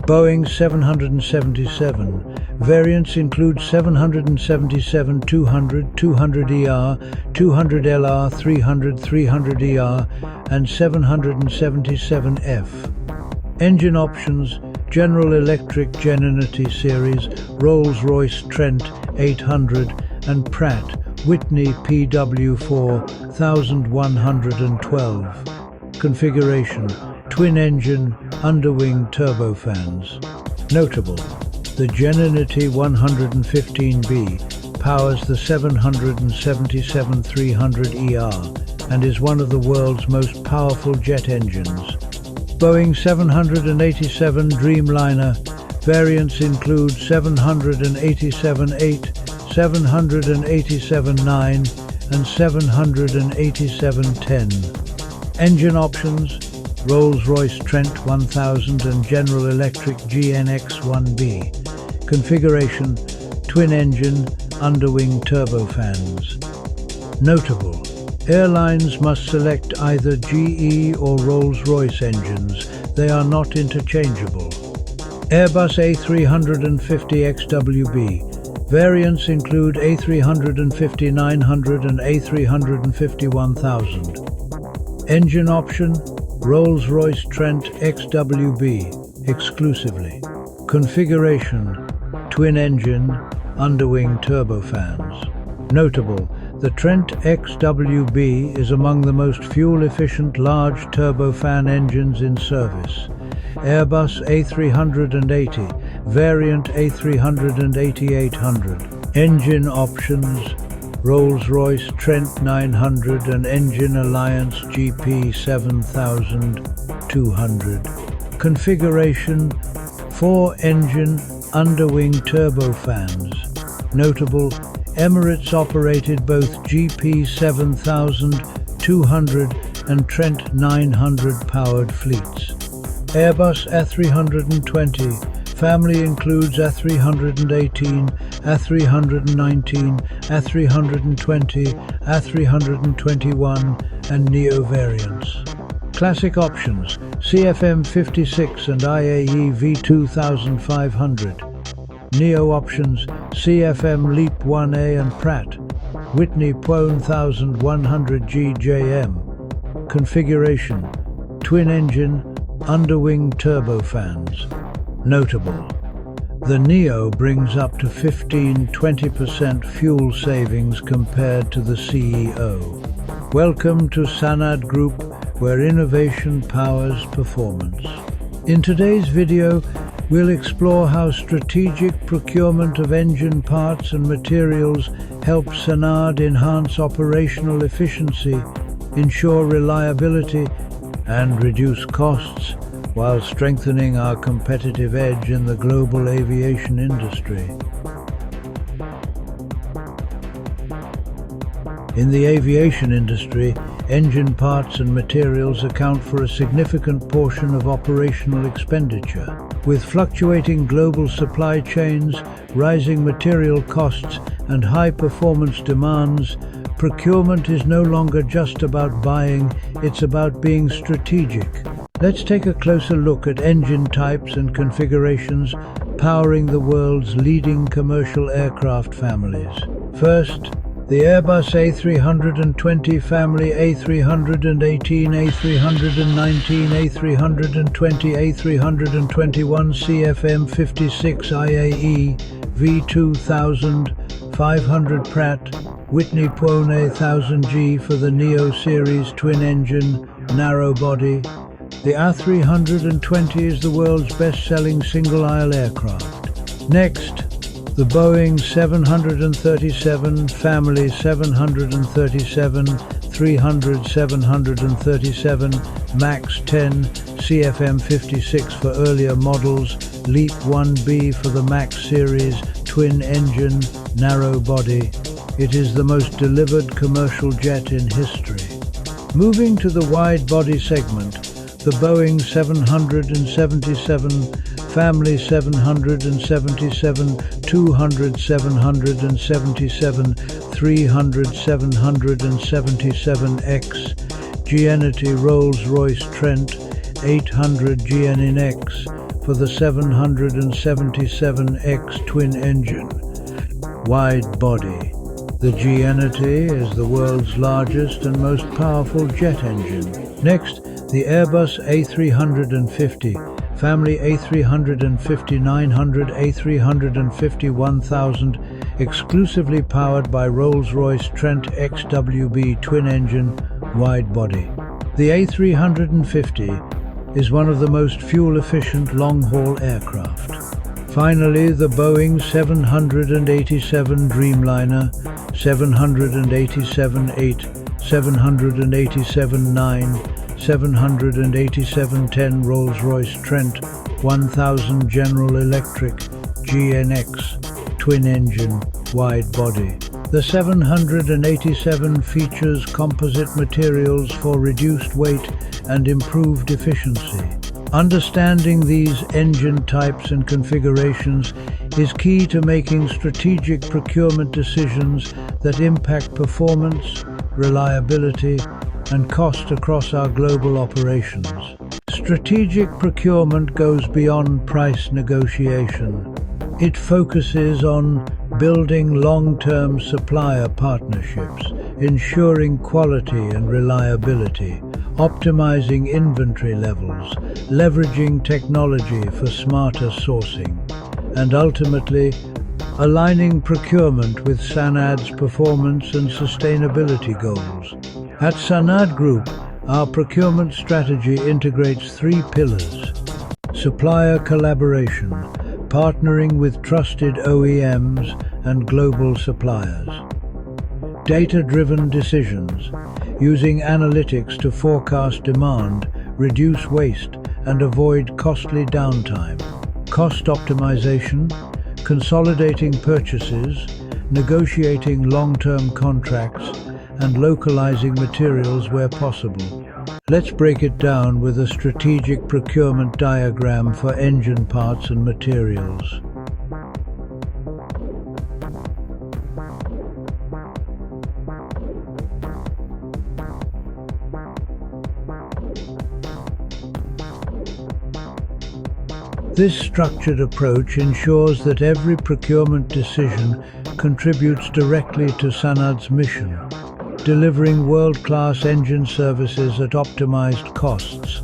Boeing 777. Variants include 777-200, 200ER, 200LR, 300, 300ER, and 777F. Engine options: General Electric Geninity Series, Rolls-Royce Trent 800, and Pratt Whitney PW4112. Configuration: twin-engine, underwing turbofans. Notable: the Geninity 115B powers the 777-300ER and is one of the world's most powerful jet engines. Boeing 787 Dreamliner. Variants include 787-8, 787-9, and 787-10. Engine options: Rolls-Royce Trent 1000 and General Electric GNX-1B. Configuration: twin-engine, underwing turbofans. Notable: airlines must select either GE or Rolls-Royce engines. They are not interchangeable. Airbus A350XWB. Variants include A350-900 and A350-1000. Engine option: Rolls-Royce Trent XWB exclusively. Configuration: twin-engine, underwing turbofans. Notable: the Trent XWB is among the most fuel-efficient large turbofan engines in service. Airbus A380, variant A380-800. Engine options: Rolls-Royce Trent 900 and Engine Alliance GP7200. Configuration: 4-engine, underwing turbofans. Notable: Emirates operated both GP7200 and Trent 900 powered fleets. Airbus A320. Family includes A318, A319, A320, A321, and Neo variants. Classic options: CFM56 and IAE V2500. Neo options: CFM LEAP 1A and Pratt Whitney PW1100GJM. Configuration: twin-engine, underwing turbofans. Notable: the Neo brings up to 15–20% fuel savings compared to the CEO. Welcome to Sanad Group, where innovation powers performance. In today's video, we'll explore how strategic procurement of engine parts and materials helps Sanad enhance operational efficiency, ensure reliability, and reduce costs, while strengthening our competitive edge in the global aviation industry. In the aviation industry, engine parts and materials account for a significant portion of operational expenditure. With fluctuating global supply chains, rising material costs, and high-performance demands, procurement is no longer just about buying, it's about being strategic. Let's take a closer look at engine types and configurations powering the world's leading commercial aircraft families. First, the Airbus A320 family: A318, A319, A320, A321, CFM56 IAE V2500, Pratt Whitney PW1000G for the Neo series twin-engine, narrow-body. The A320 is the world's best-selling single-aisle aircraft. Next, the Boeing 737 family: 737, 300, 737, MAX 10, CFM56 for earlier models, LEAP 1B for the MAX series, twin-engine, narrow-body. It is the most delivered commercial jet in history. Moving to the wide-body segment, the Boeing 777 family: 777, 200, 777, 300, 777X, Geninity Rolls-Royce Trent 800 GNX for the 777X twin-engine wide-body. The G-Entity is the world's largest and most powerful jet engine. Next, the Airbus A350, family A350-900, A350-1000, exclusively powered by Rolls-Royce Trent XWB twin-engine wide-body. The A350 is one of the most fuel-efficient long-haul aircraft. Finally, the Boeing 787 Dreamliner, 787-8, 787-9, 787-10 Rolls-Royce Trent 1000 General Electric GNX twin-engine wide-body. The 787 features composite materials for reduced weight and improved efficiency. Understanding these engine types and configurations is key to making strategic procurement decisions that impact performance, reliability, and cost across our global operations. Strategic procurement goes beyond price negotiation. It focuses on building long-term supplier partnerships, ensuring quality and reliability, optimizing inventory levels, leveraging technology for smarter sourcing, and ultimately, aligning procurement with Sanad's performance and sustainability goals. At Sanad Group, our procurement strategy integrates three pillars: supplier collaboration, partnering with trusted OEMs and global suppliers; data-driven decisions, using analytics to forecast demand, reduce waste, and avoid costly downtime; cost optimization, consolidating purchases, negotiating long-term contracts, and localizing materials where possible. Let's break it down with a strategic procurement diagram for engine parts and materials. This structured approach ensures that every procurement decision contributes directly to Sanad's mission, delivering world-class engine services at optimized costs.